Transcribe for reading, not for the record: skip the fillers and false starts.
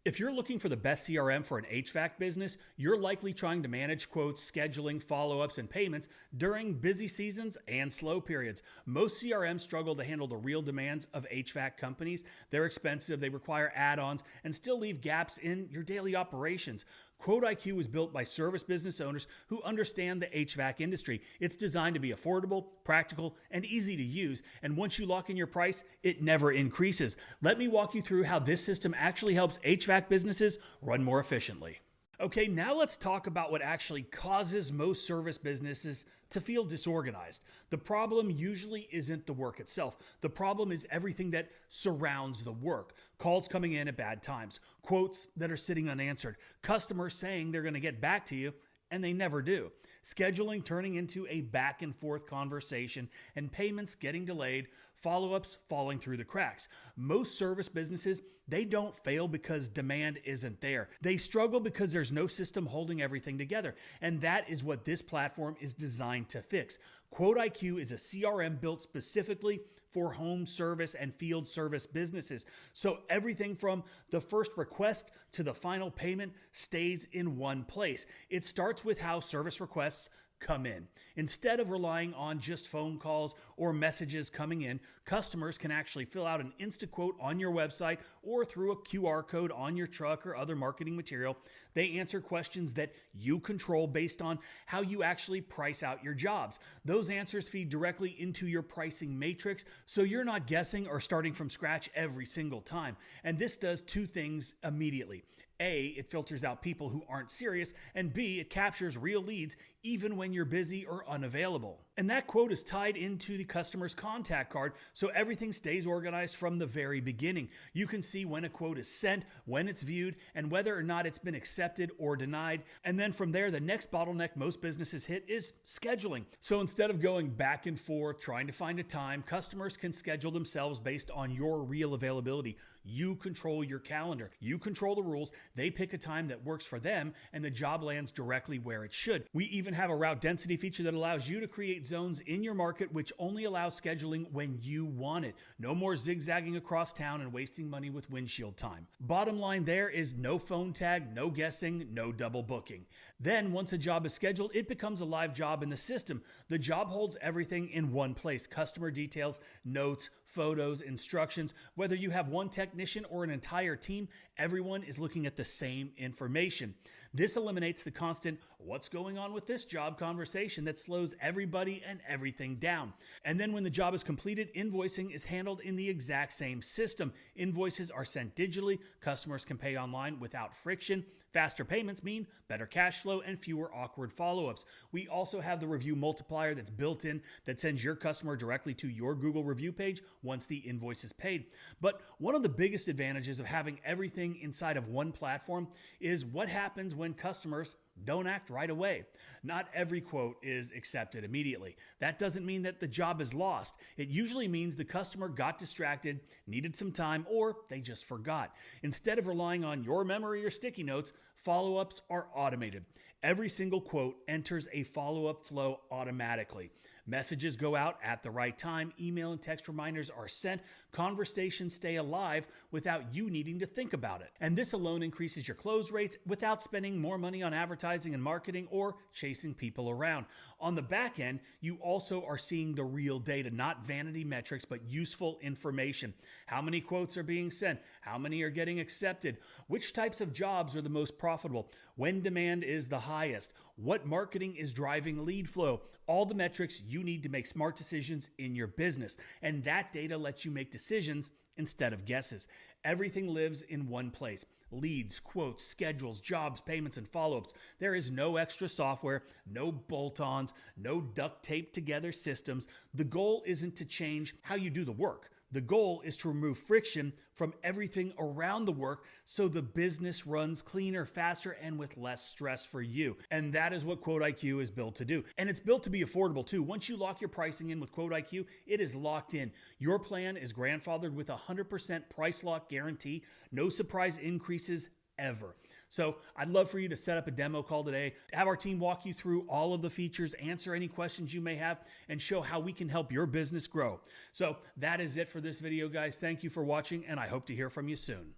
If you're looking for the best CRM for an HVAC business, you're likely trying to manage quotes, scheduling, follow-ups, and payments during busy seasons and slow periods. Most CRMs struggle to handle the real demands of HVAC companies. They're expensive, they require add-ons, and still leave gaps in your daily operations. QuoteIQ was built by service business owners who understand the HVAC industry. It's designed to be affordable, practical, and easy to use. And once you lock in your price, it never increases. Let me walk you through how this system actually helps HVAC businesses run more efficiently. Okay, now let's talk about what actually causes most service businesses to feel disorganized. The problem usually isn't the work itself. The problem is everything that surrounds the work. Calls coming in at bad times, quotes that are sitting unanswered, customers saying they're going to get back to you and they never do. Scheduling turning into a back and forth conversation, and payments getting delayed, follow-ups falling through the cracks. Most service businesses, they don't fail because demand isn't there. They struggle because there's no system holding everything together. And that is what this platform is designed to fix. QuoteIQ is a CRM built specifically for home service and field service businesses. So everything from the first request to the final payment stays in one place. It starts with how service requests come in. Instead of relying on just phone calls or messages coming in, customers can actually fill out an InstaQuote on your website or through a QR code on your truck or other marketing material. They answer questions that you control based on how you actually price out your jobs. Those answers feed directly into your pricing matrix, so you're not guessing or starting from scratch every single time. And this does two things immediately. A, it filters out people who aren't serious, and B, it captures real leads even when you're busy or unavailable. And that quote is tied into the customer's contact card, so everything stays organized from the very beginning. You can see when a quote is sent, when it's viewed, and whether or not it's been accepted or denied. And then from there, the next bottleneck most businesses hit is scheduling. So instead of going back and forth trying to find a time, customers can schedule themselves based on your real availability. You control your calendar. You control the rules. They pick a time that works for them, and the job lands directly where it should. We even have a route density feature that allows you to create zones in your market which only allows scheduling when you want it. No more zigzagging across town and wasting money with windshield time. Bottom line there is no phone tag, no guessing, no double booking. Then once a job is scheduled, it becomes a live job in the system. The job holds everything in one place: customer details, notes, photos, instructions. Whether you have one technician or an entire team, everyone is looking at the same information. This eliminates the constant "what's going on with this job" conversation that slows everybody and everything down. And then when the job is completed, invoicing is handled in the exact same system. Invoices are sent digitally, customers can pay online without friction. Faster payments mean better cash flow and fewer awkward follow-ups. We also have the review multiplier that's built in that sends your customer directly to your Google review page once the invoice is paid. But one of the biggest advantages of having everything inside of one platform is what happens when customers don't act right away. Not every quote is accepted immediately. That doesn't mean that the job is lost. It usually means the customer got distracted, needed some time, or they just forgot. Instead of relying on your memory or sticky notes, follow-ups are automated. Every single quote enters a follow-up flow automatically. Messages go out at the right time, email and text reminders are sent, conversations stay alive without you needing to think about it. And this alone increases your close rates without spending more money on advertising and marketing or chasing people around. On the back end, you also are seeing the real data, not vanity metrics, but useful information. How many quotes are being sent? How many are getting accepted? Which types of jobs are the most profitable? When demand is the highest? What marketing is driving lead flow? All the metrics you need to make smart decisions in your business. And that data lets you make decisions instead of guesses. Everything lives in one place: leads, quotes, schedules, jobs, payments, and follow-ups. There is no extra software, no bolt-ons, no duct tape together systems. The goal isn't to change how you do the work. The goal is to remove friction from everything around the work so the business runs cleaner, faster, and with less stress for you. And that is what QuoteIQ is built to do. And it's built to be affordable too. Once you lock your pricing in with QuoteIQ, it is locked in. Your plan is grandfathered with a 100% price lock guarantee. No surprise increases ever. So I'd love for you to set up a demo call today, have our team walk you through all of the features, answer any questions you may have, and show how we can help your business grow. So that is it for this video, guys. Thank you for watching, and I hope to hear from you soon.